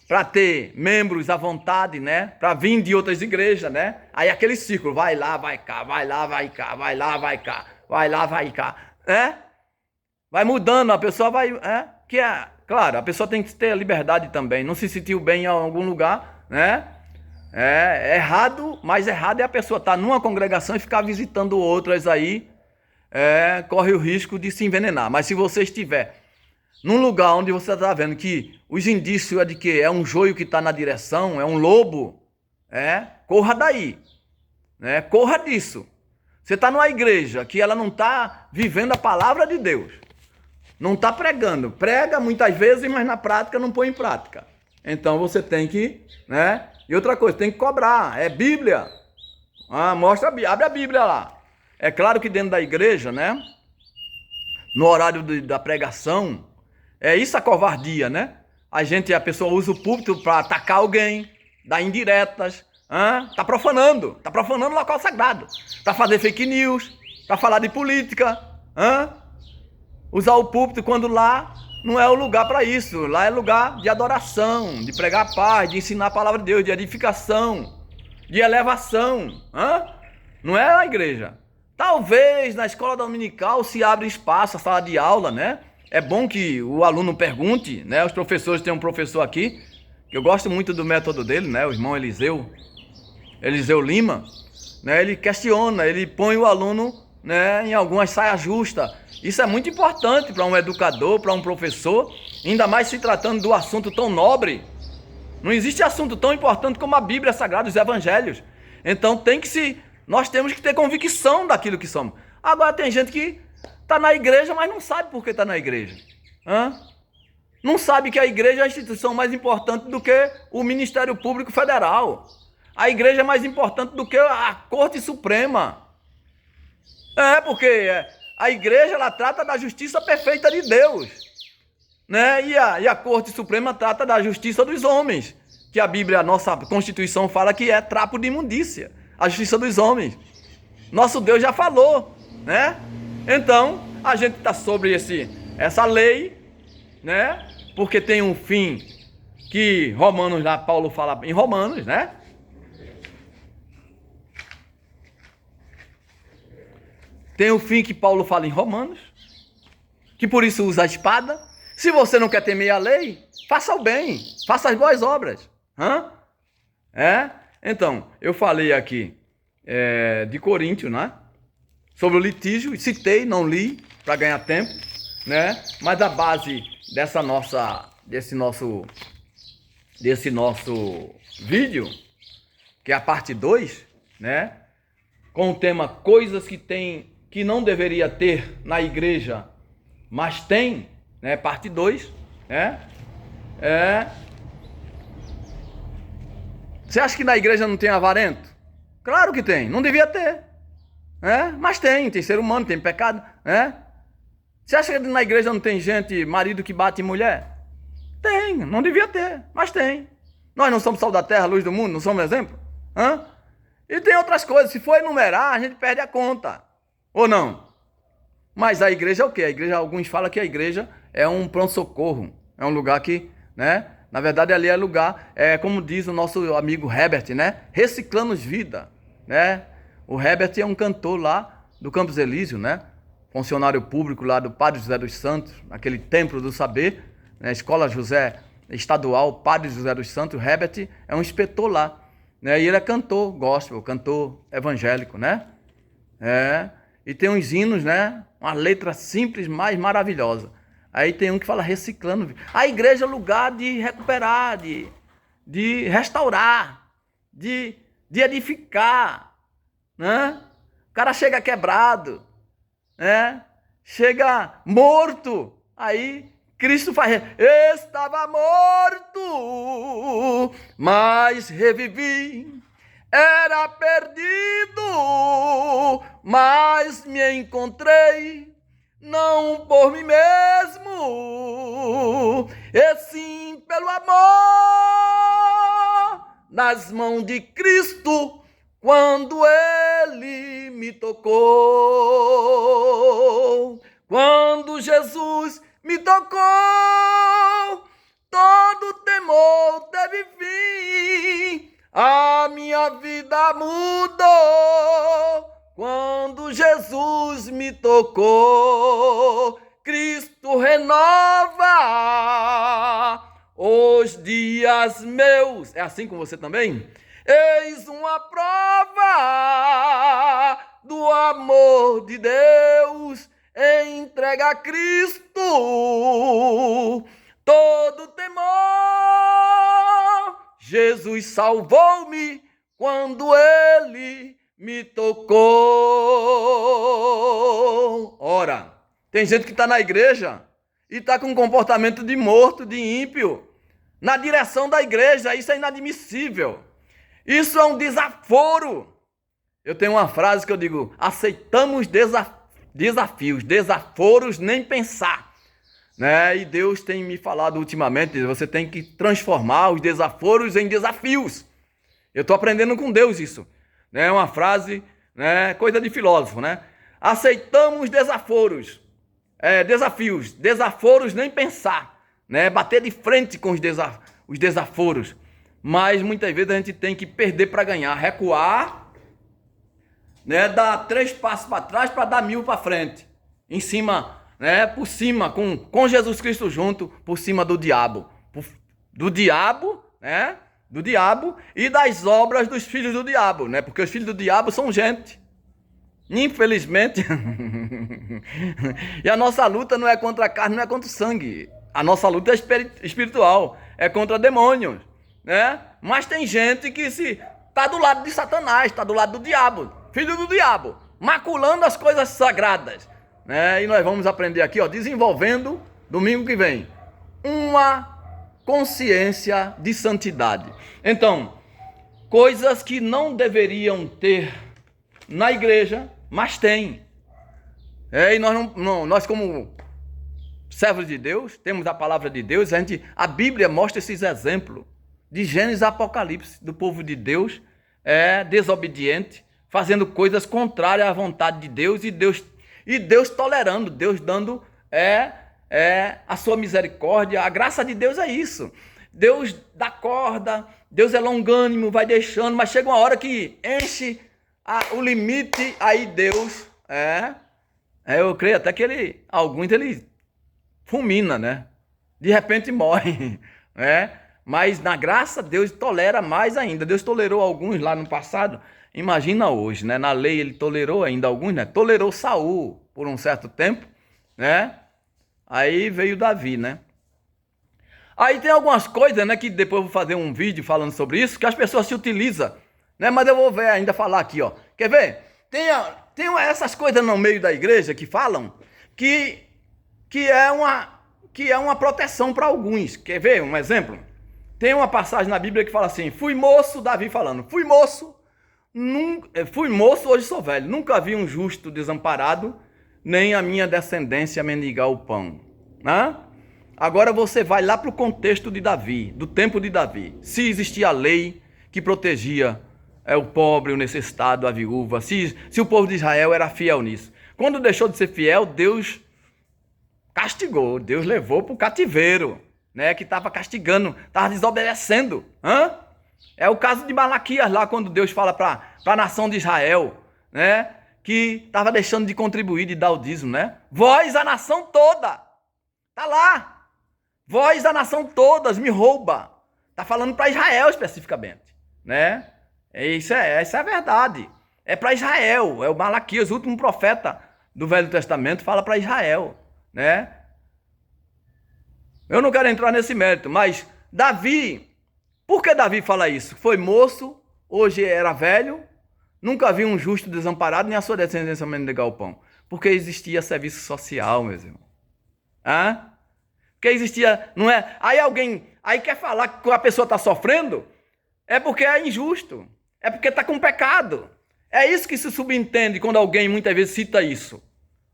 para ter membros à vontade, né? Para vir de outras igrejas, né? Aí aquele círculo, vai lá, vai cá, vai lá, vai cá, vai lá, vai cá, vai lá, vai cá, né? Vai mudando, a pessoa vai, claro, a pessoa tem que ter a liberdade também, não se sentiu bem em algum lugar, né? É errado, mas errado é a pessoa estar numa congregação e ficar visitando outras aí, corre o risco de se envenenar. Mas se você estiver num lugar onde você está vendo que os indícios é de que é um joio que está na direção, é um lobo, corra daí, né? Corra disso. Você está numa igreja que ela não está vivendo a palavra de Deus, não está pregando, prega muitas vezes, mas na prática não põe em prática. Então você tem que, né, E outra coisa, tem que cobrar, é Bíblia. Mostra, abre a Bíblia lá. É claro que dentro da igreja, né? No horário da pregação, é isso a covardia, né? A pessoa usa o púlpito para atacar alguém, dar indiretas, tá profanando o local sagrado, para fazer fake news, para falar de política, usar o púlpito quando lá não é o lugar para isso, lá é lugar de adoração, de pregar a paz, de ensinar a palavra de Deus, de edificação, de elevação, não é a igreja. Talvez na escola dominical se abra espaço, a sala de aula, né? É bom que o aluno pergunte, né? Os professores, tem um professor aqui, que eu gosto muito do método dele, né? O irmão Eliseu Lima, né? Ele questiona, ele põe o aluno, né, em algumas saias justas. Isso é muito importante para um educador, para um professor, ainda mais se tratando do assunto tão nobre. Não existe assunto tão importante como a Bíblia Sagrada, os Evangelhos. Então nós temos que ter convicção daquilo que somos. Agora tem gente que está na igreja, mas não sabe por que está na igreja. Não sabe que a igreja é a instituição mais importante do que o Ministério Público Federal. A igreja é mais importante do que a Corte Suprema. Porque a igreja ela trata da justiça perfeita de Deus, né? E a Corte Suprema trata da justiça dos homens, que a Bíblia, a nossa Constituição fala que é trapo de imundícia, a justiça dos homens. Nosso Deus já falou, né? Então, a gente está sobre essa lei, né? Porque tem um fim que Romanos, lá Paulo fala em Romanos, né? Tem o fim que Paulo fala em Romanos, que por isso usa a espada. Se você não quer temer a lei, faça o bem, faça as boas obras. Então, eu falei aqui de Coríntios, né? Sobre o litígio, citei, não li, para ganhar tempo, né? Mas a base desse nosso vídeo, que é a parte 2, né? Com o tema coisas que não deveria ter na igreja, mas tem, né? Parte 2, né? Você acha que na igreja não tem avarento? Claro que tem, não devia ter. Mas tem ser humano, tem pecado. Você acha que na igreja não tem marido que bate em mulher? Tem, não devia ter, mas tem. Nós não somos sal da terra, luz do mundo, não somos exemplo? E tem outras coisas, se for enumerar, a gente perde a conta. Ou não? Mas a igreja é o quê? A igreja, alguns falam que a igreja é um pronto-socorro. É um lugar que, né? Na verdade, ali é lugar, como diz o nosso amigo Herbert, né? Reciclando vida, né? O Herbert é um cantor lá do Campos Elíseos, né? Funcionário público lá do Padre José dos Santos, naquele Templo do Saber, né? Escola José Estadual, Padre José dos Santos. O Herbert é um inspetor lá, né? E ele é cantor gospel, cantor evangélico, né? E tem uns hinos, né? Uma letra simples, mas maravilhosa. Aí tem um que fala reciclando. A igreja é lugar de recuperar, de restaurar, de edificar, né? O cara chega quebrado, né? Chega morto. Aí Cristo faz, estava morto, mas revivi. Era perdido, mas me encontrei, não por mim mesmo, e sim pelo amor, nas mãos de Cristo, quando Ele me tocou. Quando Jesus me tocou, todo temor teve fim. A minha vida mudou quando Jesus me tocou. Cristo renova os dias meus. É assim com você também? Eis uma prova do amor de Deus. Entrega a Cristo todo temor. Jesus salvou-me quando Ele me tocou. Ora, tem gente que está na igreja e está com um comportamento de morto, de ímpio, na direção da igreja. Isso é inadmissível. Isso é um desaforo. Eu tenho uma frase que eu digo: aceitamos desafios, desaforos nem pensar. Né? E Deus tem me falado ultimamente, você tem que transformar os desaforos em desafios. Eu estou aprendendo com Deus isso. É uma frase, né, coisa de filósofo, né? Aceitamos desaforos, desafios, desaforos nem pensar, né? Bater de frente com os desaforos. Mas muitas vezes a gente tem que perder para ganhar, recuar, né? Dar 3 passos para trás para dar 1000 para frente, em cima, né? Por cima, com Jesus Cristo junto, por cima do diabo, né? Do diabo e das obras dos filhos do diabo, né? Porque os filhos do diabo são gente. Infelizmente. E a nossa luta não é contra a carne, não é contra o sangue. A nossa luta é espiritual, é contra demônios, né? Mas tem gente que tá do lado de Satanás, tá do lado do diabo, filho do diabo, maculando as coisas sagradas, né? E nós vamos aprender aqui, ó, desenvolvendo domingo que vem uma consciência de santidade. Então, coisas que não deveriam ter na igreja, mas tem. E nós como servos de Deus, temos a palavra de Deus, a Bíblia mostra esses exemplos de Gênesis a Apocalipse, do povo de Deus desobediente, fazendo coisas contrárias à vontade de Deus, e Deus tolerando, Deus dando a sua misericórdia. A graça de Deus é isso. Deus dá corda, Deus é longânimo, vai deixando, mas chega uma hora que enche o limite, aí Deus eu creio até que alguns ele fulmina, né? De repente morre, né? Mas na graça Deus tolera mais ainda. Deus tolerou alguns lá no passado, imagina hoje, né? Na lei ele tolerou ainda alguns, né? Tolerou Saul por um certo tempo, né? Aí veio Davi, né? Aí tem algumas coisas, né, que depois eu vou fazer um vídeo falando sobre isso, que as pessoas se utilizam, né? Mas eu vou ver ainda falar aqui, ó. Quer ver? Tem essas coisas no meio da igreja que falam que é uma proteção para alguns. Quer ver um exemplo? Tem uma passagem na Bíblia que fala assim: fui moço, Davi falando, fui moço, hoje sou velho, nunca vi um justo desamparado, nem a minha descendência mendigar o pão. Né? Agora você vai lá para o contexto de Davi, do tempo de Davi. Se existia a lei que protegia o pobre, o necessitado, a viúva, se o povo de Israel era fiel nisso. Quando deixou de ser fiel, Deus castigou, Deus levou para o cativeiro, né? Que estava castigando, estava desobedecendo. É o caso de Malaquias lá, quando Deus fala para a nação de Israel, né? Que estava deixando de contribuir, de dar o dízimo, né? Vós, a nação toda, tá lá. Vós, a nação todas, me rouba. Tá falando para Israel especificamente, né? Isso é a verdade. É para Israel. É o Malaquias, o último profeta do Velho Testamento, fala para Israel, né? Eu não quero entrar nesse mérito, mas Davi, por que Davi fala isso? Foi moço, hoje era velho, nunca vi um justo desamparado, nem a sua descendência mendigar o pão. Porque existia serviço social, meus irmãos. Porque existia, não é? Aí quer falar que a pessoa está sofrendo, é porque é injusto, é porque está com pecado. É isso que se subentende quando alguém muitas vezes cita isso.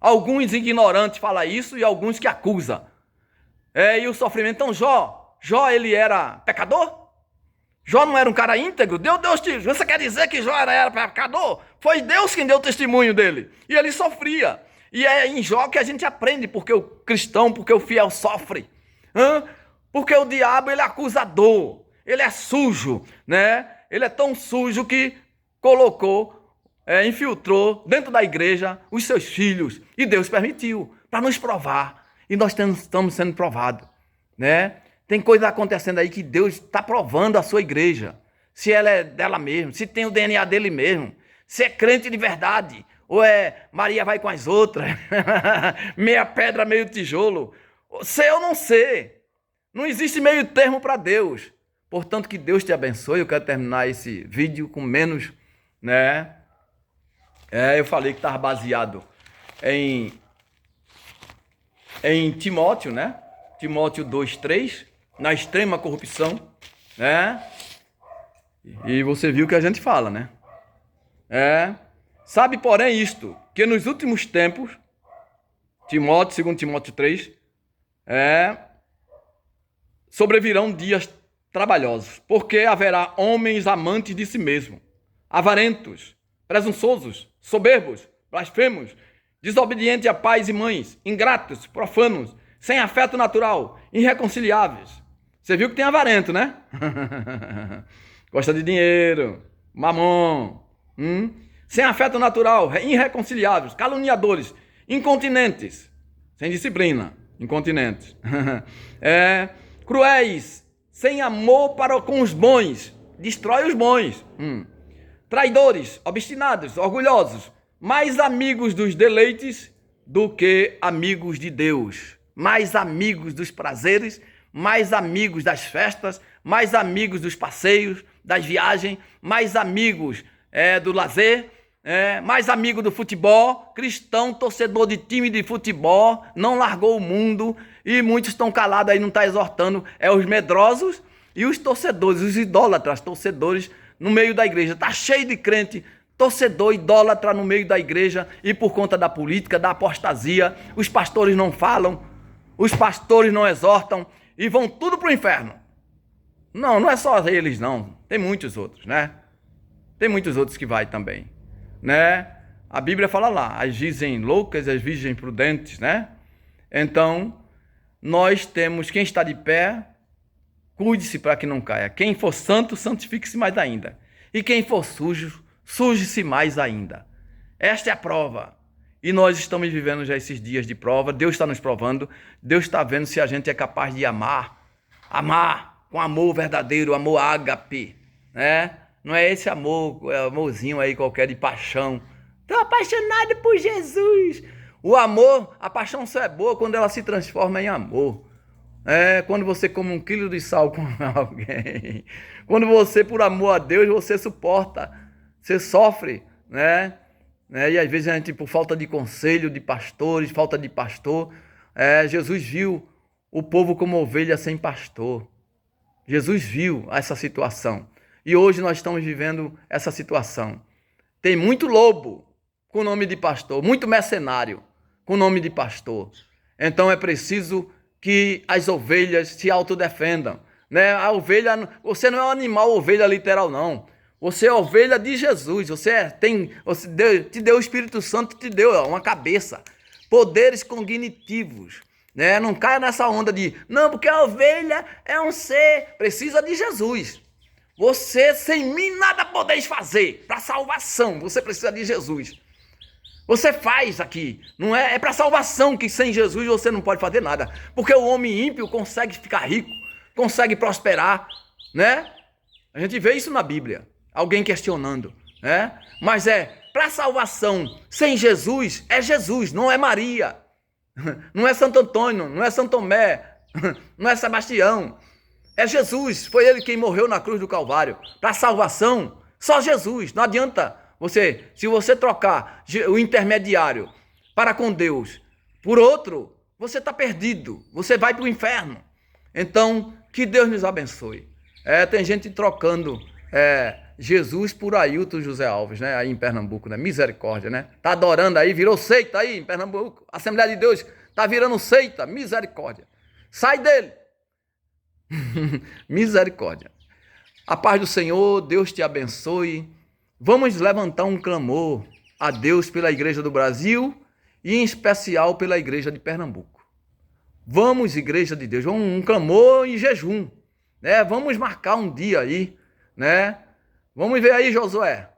Alguns ignorantes falam isso e alguns que acusam. E o sofrimento. Então Jó ele era pecador? Jó não era um cara íntegro? Você quer dizer que Jó era pecador? Foi Deus quem deu testemunho dele. E ele sofria. E é em Jó que a gente aprende porque o cristão, porque o fiel sofre. Porque o diabo ele é acusador, ele é sujo, né? Ele é tão sujo que infiltrou dentro da igreja os seus filhos. E Deus permitiu para nos provar. E nós estamos sendo provados, né? Tem coisa acontecendo aí que Deus está provando a sua igreja. Se ela é dela mesmo, se tem o DNA dele mesmo, se é crente de verdade, ou Maria vai com as outras, meia pedra, meio tijolo. Sei ou não sei. Não existe meio termo para Deus. Portanto, que Deus te abençoe. Eu quero terminar esse vídeo com menos, né? Eu falei que estava baseado em Timóteo, né? Timóteo 2:3, na extrema corrupção, né? E você viu o que a gente fala, né? Sabe, porém, isto, que nos últimos tempos, Timóteo, 2 Timóteo 3, sobrevirão dias trabalhosos, porque haverá homens amantes de si mesmo, avarentos, presunçosos, soberbos, blasfemos, desobedientes a pais e mães, ingratos, profanos, sem afeto natural, irreconciliáveis. Você viu que tem avarento, né? Gosta de dinheiro, mamon, sem afeto natural, irreconciliáveis, caluniadores, incontinentes, sem disciplina, incontinentes, cruéis, sem amor para com os bons, destrói os bons, traidores, obstinados, orgulhosos, mais amigos dos deleites do que amigos de Deus, mais amigos dos prazeres, mais amigos das festas, mais amigos dos passeios, das viagens, mais amigos do lazer, mais amigo do futebol. Cristão, torcedor de time de futebol, não largou o mundo, e muitos estão calados aí, não está exortando, os medrosos e os torcedores, os idólatras, torcedores no meio da igreja. Está cheio de crente, torcedor, idólatra no meio da igreja, e por conta da política, da apostasia, os pastores não falam, os pastores não exortam, e vão tudo para o inferno. Não é só eles não, tem muitos outros, né? Tem muitos outros que vai também, né? A Bíblia fala lá, as virgens loucas, as virgens prudentes, né? Então, nós temos, quem está de pé, cuide-se para que não caia. Quem for santo, santifique-se mais ainda. E quem for sujo, suje-se mais ainda. Esta é a prova. E nós estamos vivendo já esses dias de prova. Deus está nos provando. Deus está vendo se a gente é capaz de amar. Amar com amor verdadeiro, amor ágape, né? Não é esse amor, amorzinho aí qualquer de paixão. Estou apaixonado por Jesus. O amor, a paixão só é boa quando ela se transforma em amor. Quando você come 1 quilo de sal com alguém. Quando você, por amor a Deus, você suporta. Você sofre, né? E às vezes a gente, por falta de conselho de pastores, falta de pastor, Jesus viu o povo como ovelha sem pastor. Jesus viu essa situação. E hoje nós estamos vivendo essa situação. Tem muito lobo com nome de pastor, muito mercenário com nome de pastor. Então é preciso que as ovelhas se autodefendam, né? A ovelha, você não é um animal ovelha literal, não. Você é ovelha de Jesus. Te deu o Espírito Santo, te deu uma cabeça, poderes cognitivos, né? Não caia nessa onda de, não, porque a ovelha é um ser, precisa de Jesus. Você, sem mim, nada podeis fazer. Para salvação, você precisa de Jesus. Você faz aqui, não é para salvação, que sem Jesus você não pode fazer nada. Porque o homem ímpio consegue ficar rico, consegue prosperar, né? A gente vê isso na Bíblia, alguém questionando, né? Mas para salvação, sem Jesus, é Jesus, não é Maria, não é Santo Antônio, não é Santo Tomé, não é Sebastião. É Jesus, foi ele quem morreu na cruz do Calvário. Para salvação, só Jesus. Não adianta se você trocar o intermediário para com Deus por outro, você está perdido. Você vai para o inferno. Então, que Deus nos abençoe. Tem gente trocando Jesus por Ailton José Alves, né? Aí em Pernambuco, né? Misericórdia, né? Tá adorando aí, virou seita aí em Pernambuco. A Assembleia de Deus tá virando seita, misericórdia. Sai dele. Misericórdia. A paz do Senhor, Deus te abençoe. Vamos levantar um clamor a Deus pela Igreja do Brasil e em especial pela Igreja de Pernambuco. Vamos, Igreja de Deus, um clamor em jejum, né? Vamos marcar um dia aí, né? Vamos ver aí, Josué,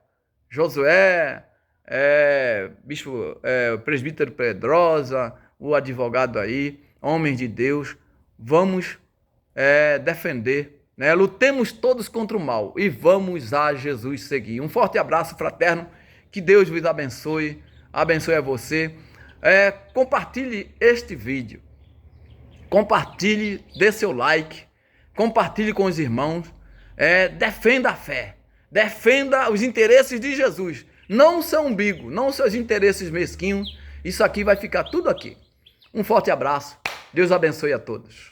bispo, presbítero Pedrosa, o advogado aí, homens de Deus, vamos defender, né? Lutemos todos contra o mal e vamos a Jesus seguir. Um forte abraço fraterno, que Deus vos abençoe a você. Compartilhe este vídeo, compartilhe, dê seu like, compartilhe com os irmãos, defenda a fé, defenda os interesses de Jesus, não o seu umbigo, não os seus interesses mesquinhos. Isso aqui vai ficar tudo aqui. Um forte abraço, Deus abençoe a todos.